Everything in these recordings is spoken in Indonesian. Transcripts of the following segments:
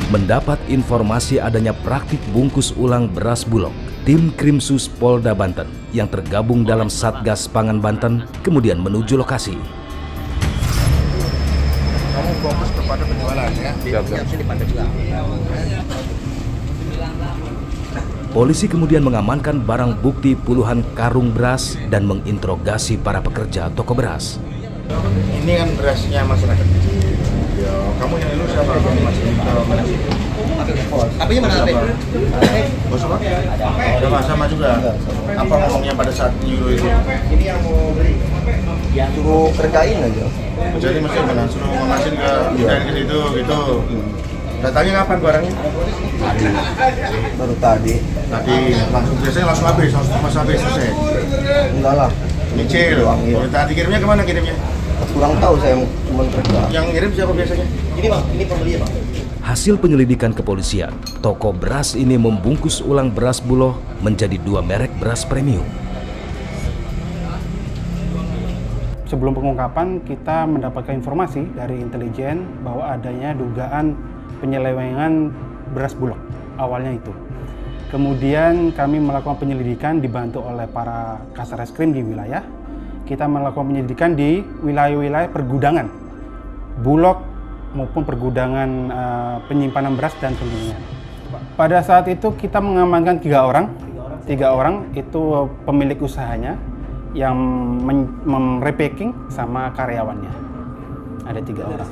Mendapat informasi adanya praktik bungkus ulang beras Bulog, tim Krimsus Polda Banten yang tergabung dalam Satgas Pangan Banten kemudian menuju lokasi. Kamu fokus kepada penjualan ya? Polisi kemudian mengamankan barang bukti puluhan karung beras dan menginterogasi para pekerja toko beras. Ini kan berasnya masyarakat kecil. Ya, kamu yang dulu siapa? Kamu masih Apinya mana api? Bos apa? Ada sama juga. Apa ngomongnya pada saat nyuruh itu? Ini yang mau beli. Suruh kerjain aja. Jadi mesin mana? Suruh memasin ke dan ke situ gitu. Datangnya kapan barangnya? Baru tadi. Tadi langsung biasanya langsung habis selesai. Enggak lah. Nyicil. Kalau tadi kirimnya kemana kirimnya? Kurang tahu saya cuma kerja. Yang ngirim siapa biasanya? Ini bang, ini pembeli ya bang. Hasil penyelidikan kepolisian, toko beras ini membungkus ulang beras Bulog menjadi 2 merek beras premium. Sebelum pengungkapan, kita mendapatkan informasi dari intelijen bahwa adanya dugaan penyelewengan beras Bulog, awalnya itu. Kemudian kami melakukan penyelidikan dibantu oleh para Kasareskrim di wilayah. Kita melakukan penyelidikan di wilayah-wilayah pergudangan Bulog maupun pergudangan penyimpanan beras dan penggilingan. Pada saat itu kita mengamankan 3 orang. 3 orang itu pemilik usahanya yang merepacking sama karyawannya. Ada 3 orang.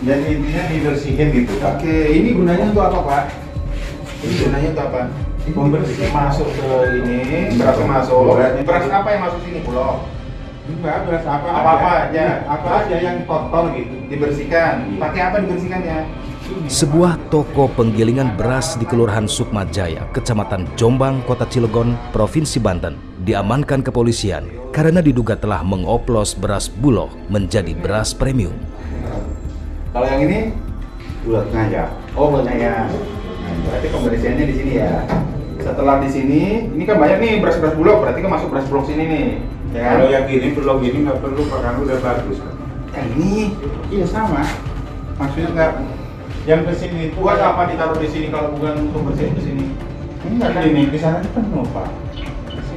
Jadi intinya dibersihin gitu Pak. Oke, ini gunanya untuk apa Pak? Ini gunanya untuk apa? Membersihkan masuk ke ini, Beras masuk. Berasnya Beras apa yang masuk sini Bulog? enggak, beras apa aja. Apa aja yang kotor gitu. Dibersihkan. Pakai apa dibersihkannya? Sebuah toko penggilingan beras di Kelurahan Sukmajaya, Kecamatan Jombang, Kota Cilegon, Provinsi Banten, diamankan kepolisian karena diduga telah mengoplos beras Bulog menjadi beras premium. Kalau yang ini bulatnya ya. Oh, bulatnya. Berarti pembersihannya di sini ya. Setelah di sini, ini kan banyak nih beras-beras Bulog, berarti kan masuk beras Bulog sini nih. Ya. Kalau yang ini Bulog ini nggak perlu Pak, karena udah bagus. Yang ini, Iya sama. Maksudnya nggak yang ke sini itu buat apa ditaruh di sini kalau bukan untuk bersihin di sini? enggak kan ini di sana penuh Pak.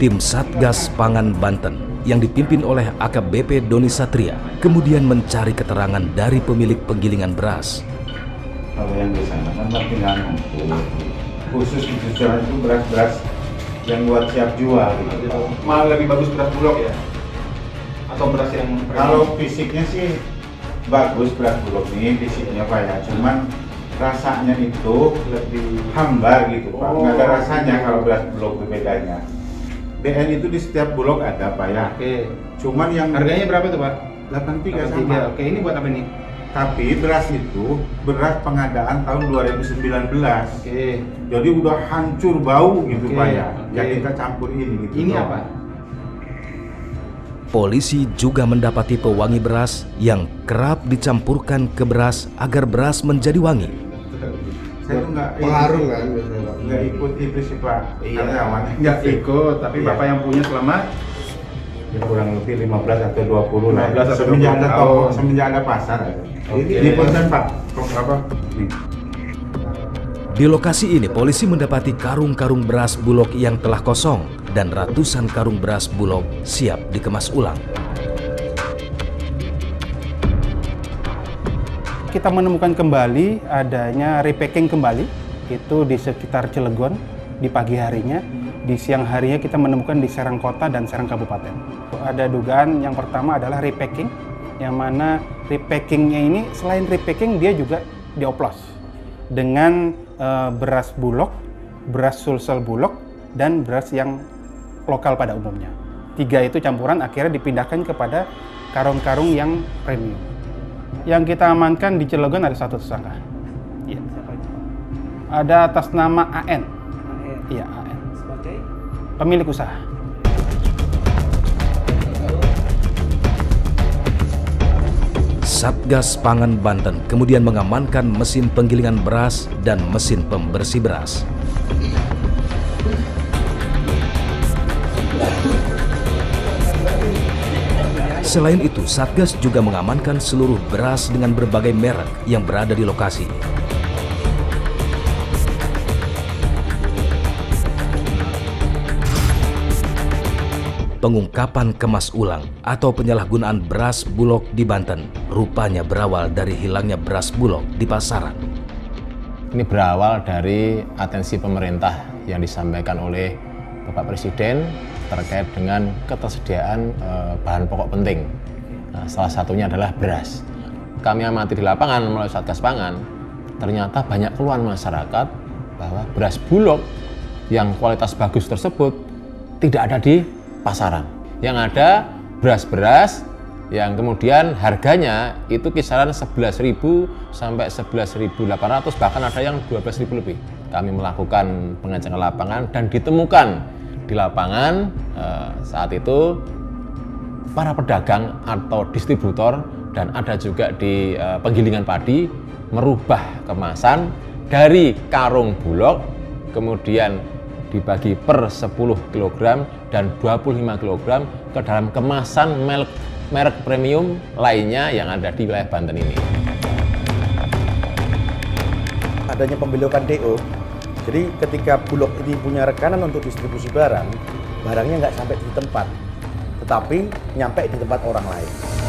Tim Satgas Pangan Banten yang dipimpin oleh AKBP Doni Satria kemudian mencari keterangan dari pemilik penggilingan beras. Kalau yang di sana kan tinggal ngumpul. Khusus di jalan itu beras-beras yang buat siap jual gitu. Malah lebih bagus beras Bulog ya? Atau beras yang Kalau fisiknya sih bagus beras Bulog ini fisiknya Pak ya, cuman rasanya itu lebih hambar gitu Pak, nggak ada rasanya kalau beras Bulog itu bedanya. BN itu di setiap Bulog ada Pak ya. Oke. Cuman yang Harganya berapa tuh Pak? 83 83. sama. Oke, ini buat apa nih? Tapi beras itu beras pengadaan tahun 2019. Oke. Jadi udah hancur bau gitu Oke, Pak ya. oke. Yang kita campur ini gitu. Ini doang. apa? Polisi juga mendapati pewangi beras yang kerap dicampurkan ke beras agar beras menjadi wangi. Saya tuh nggak Pengaruh kan biasanya. nggak ikut itu sih Pak. Iya. Karyawan. Nggak ikut, tapi Iya. Bapak yang punya selama Ya, kurang lebih 15 atau 20 lah. 15 atau Semenjak 20 ada tahun. toko, semenjak ada pasar. Oke. Ini punten Pak. Apa? Nih. Di lokasi ini polisi mendapati karung-karung beras Bulog yang telah kosong dan ratusan karung beras Bulog siap dikemas ulang. Kita menemukan kembali adanya repacking kembali, itu di sekitar Cilegon di pagi harinya. Di siang harinya kita menemukan di Serang Kota dan Serang Kabupaten. Ada dugaan yang pertama adalah repacking, yang mana repackingnya ini selain repacking dia juga dioplos dengan beras Bulog, beras Sulsel Bulog, dan beras yang lokal pada umumnya. 3 itu campuran akhirnya dipindahkan kepada karung-karung yang premium. Yang kita amankan di Cilegon ada 1 tersangka. Ya. Ada atas nama AN. Iya, AN. Sebagai pemilik usaha. Satgas Pangan Banten kemudian mengamankan mesin penggilingan beras dan mesin pembersih beras. Selain itu, Satgas juga mengamankan seluruh beras dengan berbagai merek yang berada di lokasi. Pengungkapan kemas ulang atau penyalahgunaan beras Bulog di Banten rupanya berawal dari hilangnya beras Bulog di pasaran. Ini berawal dari atensi pemerintah yang disampaikan oleh Bapak Presiden terkait dengan ketersediaan bahan pokok penting. Nah, salah satunya adalah beras. Kami amati di lapangan melalui Satgas Pangan, ternyata banyak keluhan masyarakat bahwa beras Bulog yang kualitas bagus tersebut tidak ada di pasaran. Yang ada beras-beras yang kemudian harganya itu kisaran 11.000 sampai 11.800, bahkan ada yang 12.000 lebih. Kami melakukan pengecekan lapangan dan ditemukan di lapangan saat itu para pedagang atau distributor dan ada juga di penggilingan padi merubah kemasan dari karung Bulog kemudian dibagi per 10 kg dan 25 kg ke dalam kemasan merek premium lainnya yang ada di wilayah Banten ini. Adanya pembelokan DO, jadi ketika Bulog ini punya rekanan untuk distribusi barang, barangnya nggak sampai di tempat, tetapi nyampe di tempat orang lain.